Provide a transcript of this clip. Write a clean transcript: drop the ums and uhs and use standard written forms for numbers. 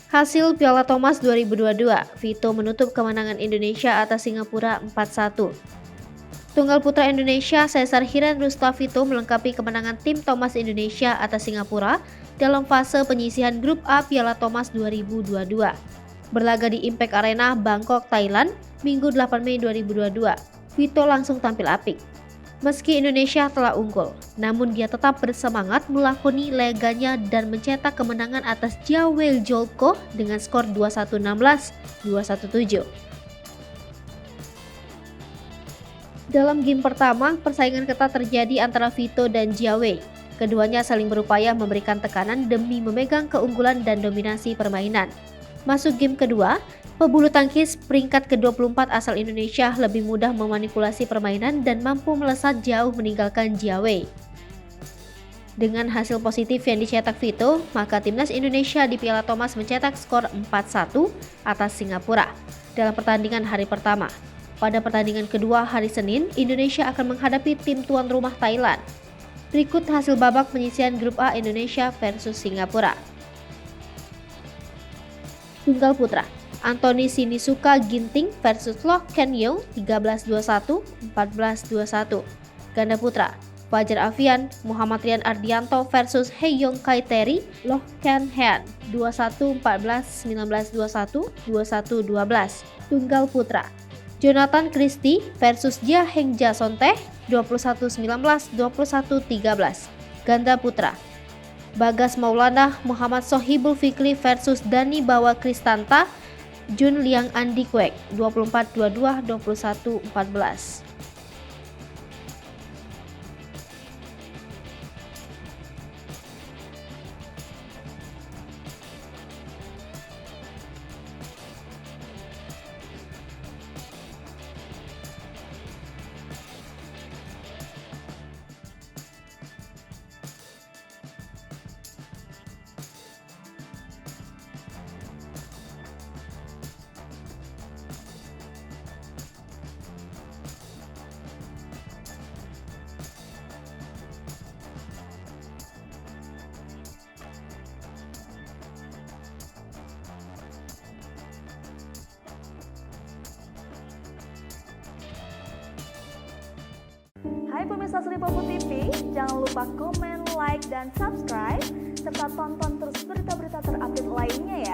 Hasil Piala Thomas 2022, Vito menutup kemenangan Indonesia atas Singapura 4-1. Tunggal putra Indonesia Cesar Hiren Rustavito melengkapi kemenangan tim Thomas Indonesia atas Singapura dalam fase penyisihan grup A Piala Thomas 2022. Berlaga di Impact Arena, Bangkok, Thailand, Minggu 8 Mei 2022, Vito langsung tampil apik. Meski Indonesia telah unggul, namun dia tetap bersemangat melakoni leganya dan mencetak kemenangan atas Jawel Jolko dengan skor 2-1 16, 2-1 7. Dalam game pertama, persaingan ketat terjadi antara Vito dan Jiawei. Keduanya saling berupaya memberikan tekanan demi memegang keunggulan dan dominasi permainan. Masuk game kedua, pebulu tangkis peringkat ke-24 asal Indonesia lebih mudah memanipulasi permainan dan mampu melesat jauh meninggalkan Jiawei. Dengan hasil positif yang dicetak Vito, maka timnas Indonesia di Piala Thomas mencetak skor 4-1 atas Singapura dalam pertandingan hari pertama. Pada pertandingan kedua hari Senin, Indonesia akan menghadapi tim tuan rumah Thailand. Berikut hasil babak penyisihan grup A Indonesia versus Singapura. Tunggal putra, Anthony Sinisuka Ginting versus Loh Ken Yeong 13-21, 14-21. Ganda putra, Fajar Alfian, Muhammad Rian Ardianto versus Heyong Kai Terry, Loh Ken Hean 21-14, 19-21, 21-12. Tunggal putra, Jonathan Christie versus Jia Heng Jasonteh 21-19, 21-13. Ganda putra, Bagas Maulana Muhammad Sohibul Fikri versus Dani Bawa Kristanta Jun Liang Andi Kwek 24-22, 21-14. Hai pemirsa Sri Popo TV, jangan lupa komen, like, dan subscribe, serta tonton terus berita-berita terupdate lainnya ya.